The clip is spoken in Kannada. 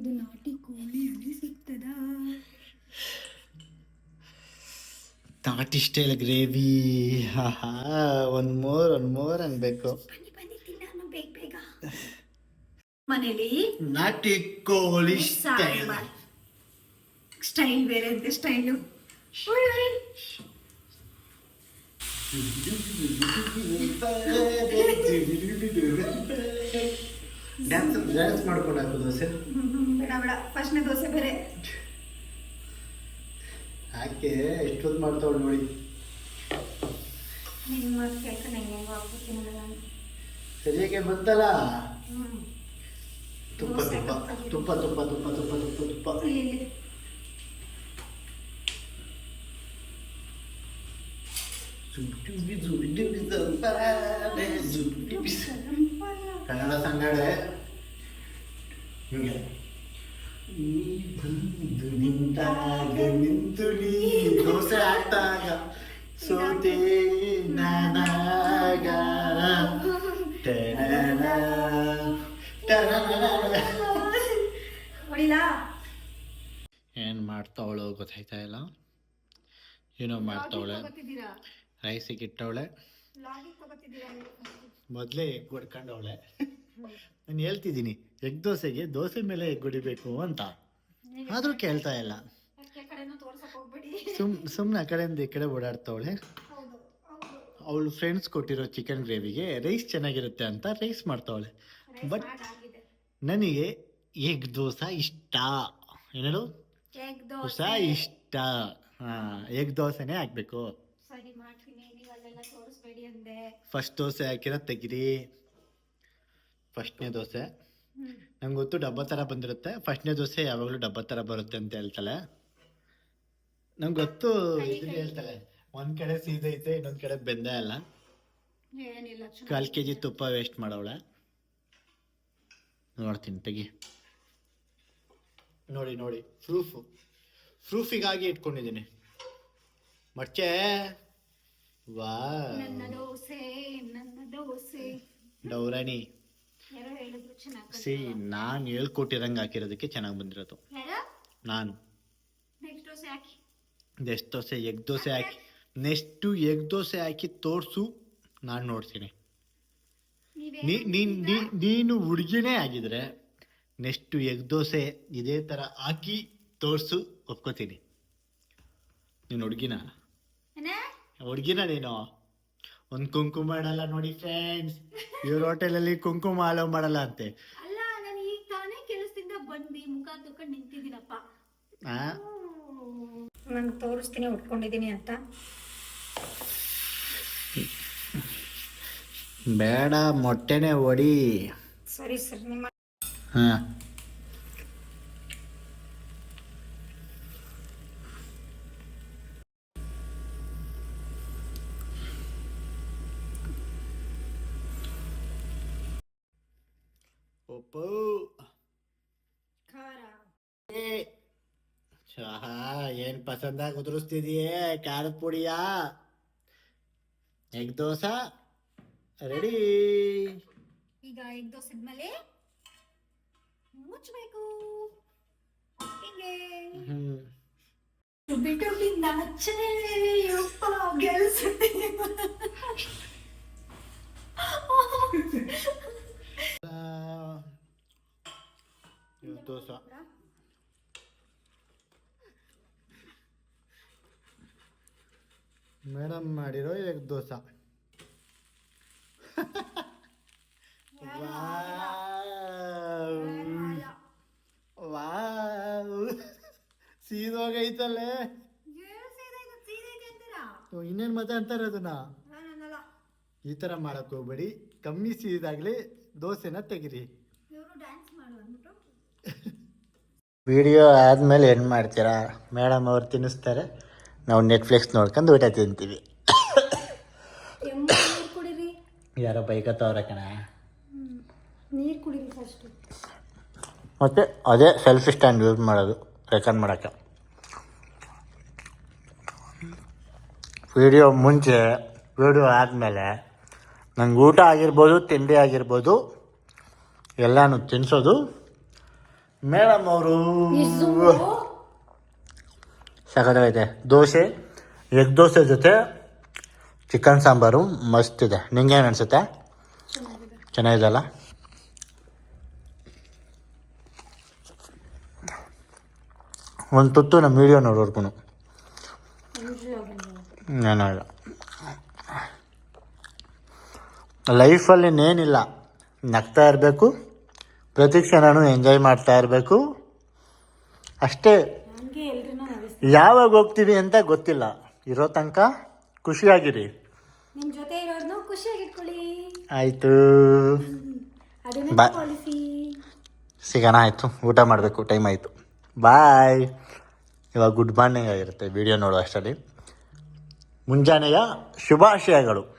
ಒಂದು ನಾಟಿ ಕೋಳಿ ಅನಿಸುತ್ತದ. ನಾಟಿ ಸ್ಟೈಲ್ ಗ್ರೇವಿ. ಒಂದು ಮೋರ್ ಅನ್ಬೇಕು. ಬೇಗ ಮನೇಲಿ ನಾಟಿ ಕೋಳಿ ಸ್ಟೈಲ್ ಬೇರೆ ಅಂತ ಸ್ಟೈಲು. ಡ್ಯಾನ್ಸ್ ಮಾಡ್ಕೊಂಡು ಹಾಕು ದೋಸೆ. ಬೇಡ ಫಸ್ಟ್ನೇ ದೋಸೆ ಬೇರೆ ಯಾಕೆ ಎಷ್ಟೊತ್ತು ಮಾಡ್ತಾವಳು ನೋಡಿ. ಸರಿಯಾಗಿ ಬಂತಲ್ಲ. ತುಪ್ಪ ತುಪ್ಪ ತುಪ್ಪ ತುಪ್ಪ ತುಪ್ಪ ತುಪ್ಪ ತುಪ್ಪ ತುಪ್ಪ ಕನ್ನಡ ಸಂಗಡೆ ಹಿಂಗೆ ನಿಂತಾಗ ನಿಂತು ನೀ ದೋಸೆ ಹಾಕ್ತಾಗ ಸೋತೆ ನಾನಾಗ ಏನು ಮಾಡ್ತಾವಳು ಗೊತ್ತಾಯ್ತಾ ಇಲ್ಲ. ಏನೋ ಮಾಡ್ತಾವಳೆ. ರೈಸಿಗೆ ಇಟ್ಟವಳೆ. ಮೊದಲೇ ಎಗ್ ಹೊಡ್ಕೊಂಡವಳೆ. ನಾನು ಹೇಳ್ತಿದ್ದೀನಿ ಎಗ್ ದೋಸೆಗೆ ದೋಸೆ ಮೇಲೆ ಎಗ್ ಹೊಡಿಬೇಕು ಅಂತ, ಆದರೂ ಕೇಳ್ತಾ ಇಲ್ಲ. ಸುಮ್ಮನೆ ಆ ಕಡೆಯಿಂದ ಈ ಕಡೆ ಓಡಾಡ್ತಾವಳೆ. ಅವಳು ಫ್ರೆಂಡ್ಸ್ ಕೊಟ್ಟಿರೋ ಚಿಕನ್ ಗ್ರೇವಿಗೆ ರೈಸ್ ಚೆನ್ನಾಗಿರುತ್ತೆ ಅಂತ ರೈಸ್ ಮಾಡ್ತಾವಳೆ. ಬಟ್ ನನಗೆ ಎಗ್ ದೋಸೆ ಇಷ್ಟ. ಏನೇಳು ದೋಸೆ ಇಷ್ಟ. ಎಗ್ ದೋಸೆನೇ ಹಾಕ್ಬೇಕು. ಫಸ್ಟ್ ದೋಸೆ ಹಾಕಿರೋ ತೆಗಿರಿ. ಫಸ್ಟ್ನೇ ದೋಸೆ ನಂಗೆ ಗೊತ್ತು ಡಬ್ಬ ಥರ ಬಂದಿರುತ್ತೆ. ಫಸ್ಟ್ನೇ ದೋಸೆ ಯಾವಾಗಲೂ ಡಬ್ಬ ಥರ ಬರುತ್ತೆ ಅಂತ ಹೇಳ್ತಾಳೆ. ನಂಗೆ ಗೊತ್ತು ಇದನ್ನ ಹೇಳ್ತಾಳೆ. ಒಂದು ಕಡೆ ಸೀದೈತೆ, ಇನ್ನೊಂದು ಕಡೆ ಬೆಂದೇ ಅಲ್ಲ. 1/4 kg ತುಪ್ಪ ವೇಸ್ಟ್ ಮಾಡವಳೆ. ನೋಡ್ತೀನಿ ತೆಗಿ. ನೋಡಿ ಪ್ರೂಫಿಗಾಗಿ ಇಟ್ಕೊಂಡಿದ್ದೀನಿ. ಮರ್ಚೆ ವಾ ಡೌರಾಣಿ ಸಿ ನಾನು ಹೇಳ್ಕೊಟ್ಟಿರಂಗೆ ಹಾಕಿರೋದಕ್ಕೆ ಚೆನ್ನಾಗಿ ಬಂದಿರೋದು. ನಾನು ನೆಕ್ಸ್ಟ್ ದೋಸೆ ಎಗ್ ದೋಸೆ ಹಾಕಿ ಎಗ್ ದೋಸೆ ಹಾಕಿ ತೋರಿಸು, ನಾನು ನೋಡ್ತೀನಿ. ನೀನು ಹುಡುಗಿನೇ ಆಗಿದ್ರೆ ನೆಕ್ಸ್ಟ್ ಎಗ್ ದೋಸೆ ಇದೇ ಥರ ಹಾಕಿ ತೋರಿಸು, ಒಪ್ಕೋತೀನಿ. ನೀನು ಹುಡುಗಿನ ನೀನು. ಒಂದು ಕುಂಕುಮ ಮಾಡಲ್ಲ ನೋಡಿ ಫ್ರೆಂಡ್ಸ್, ಇವ್ರ ಹೋಟೆಲಲ್ಲಿ ಕುಂಕುಮ ಅಲೋ ಮಾಡಲ್ಲ ಅಂತೆ. ಅಲ್ಲ, ನಾನು ಈಗ ತಾನೇ ಕೆಲಸದಿಂದ ಬಂದು ಮುಖ ತಕೊಂಡು ನಿಂತಿದ್ದೀನಪ್ಪ. ನಾನು ತೋರಿಸ್ತೀನಿ ಉಟ್ಕೊಂಡಿದ್ದೀನಿ ಅಂತ. ಬೇಡ, ಮೊಟ್ಟೆನೇ ಹೊಡಿ. ಸರಿ ನಿಮ್ಮ ಹಾಂ ಒಪ್ಪು ಖಾರ ಚಹಾ ಏನು ಪಸಂದಾಗಿ ಉದುರಿಸ್ತಿದೆಯೇ? ಖಾರದ ಪುಡಿಯಾ? Egg dosa ready. ಈಗ ಎಗ್ ದೋಸೆ ಮೇಲೆ ಮುಚ್ಚಬೇಕು. ಹಿಂಗೆ ಬಿಟ್ಟು ನಾಚೆಯಪ್ಪ ಗೆಲ್ಸುತ್ತೆ. ದೋಸೆ ಮೇಡಮ್ ಮಾಡಿರೋ ಎಗ್ ದೋಸೆ. ಸೀದೋಗೈತಲ್ಲೇ. ಇನ್ನೇನು ಮತ್ತೆ ಅಂತಾರೆ ಅದನ್ನ. ಈ ಥರ ಮಾಡಕ್ ಹೋಗ್ಬೇಡಿ, ಕಮ್ಮಿ ಸೀದಾಗ್ಲಿ ದೋಸೆನ ತೆಗಿರಿ. ವಿಡಿಯೋ ಆದಮೇಲೆ ಏನು ಮಾಡ್ತೀರಾ? ಮೇಡಮ್ ಅವ್ರು ತಿನ್ನಿಸ್ತಾರೆ, ನಾವು ನೆಟ್ಫ್ಲಿಕ್ಸ್ ನೋಡ್ಕೊಂಡು ಊಟ ತಿಂತೀವಿ. ಯಾರೋ ಬೈಕತ್ತವ್ರ ಕಣ. ನೀರು ಕುಡಿರಿ ಫಸ್ಟು. ಮತ್ತು ಅದೇ ಸೆಲ್ಫಿ ಸ್ಟ್ಯಾಂಡ್ ಯೂಸ್ ಮಾಡೋದು ರೆಕಾರ್ಡ್ ಮಾಡೋಕ್ಕೆ. ವಿಡಿಯೋ ಮುಂಚೆ ವಿಡಿಯೋ ಆದಮೇಲೆ ನಂಗೆ ಊಟ ಆಗಿರ್ಬೋದು, ತಿಂಡಿ ಆಗಿರ್ಬೋದು, ಎಲ್ಲನೂ ತಿನ್ನಿಸೋದು ಮೇಡಮ್ ಅವರು ಸಖತ್ತಾಗೈತೆ ದೋಸೆ, ಎಗ್ ದೋಸೆ ಜೊತೆ ಚಿಕನ್ ಸಾಂಬಾರು ಮಸ್ತ್ ಇದೆ. ನಿಂಗೇನು ಅನ್ಸುತ್ತೆ? ಚೆನ್ನಾಗಿದೆಲ್ಲ. ಒಂದು ತುತ್ತು ನಮ್ಮ ವಿಡಿಯೋ ನೋಡೋರ್ಗು ಏನಿಲ್ಲ, ಲೈಫಲ್ಲಿ ಇನ್ನೇನಿಲ್ಲ, ನಗ್ತಾ ಇರಬೇಕು, ಪ್ರತಿ ಕ್ಷಣನೂ ಎಂಜಾಯ್ ಮಾಡ್ತಾ ಇರಬೇಕು ಅಷ್ಟೇ. ಯಾವಾಗ ಹೋಗ್ತೀವಿ ಅಂತ ಗೊತ್ತಿಲ್ಲ, ಇರೋ ತನಕ ಖುಷಿಯಾಗಿರಿ. ನಿಮ್ ಜೊತೆ ಇರೋರ್ನು ಖುಷಿಯಾಗಿಟ್ಕೊಳ್ಳಿ. ಆಯಿತು, ಅದನ್ನ ಬಾಯ್. ಪಾಲಿಸಿ. ಸಿಗೋಣ. ಆಯಿತು, ಊಟ ಮಾಡಬೇಕು, ಟೈಮ್ ಆಯಿತು. ಬಾಯ್. ಇವಾಗ ಗುಡ್ ಮಾರ್ನಿಂಗ್ ಆಗಿರುತ್ತೆ ವಿಡಿಯೋ ನೋಡೋ ಅಷ್ಟರಲ್ಲಿ. ಮುಂಜಾನೆಯ ಶುಭಾಶಯಗಳು.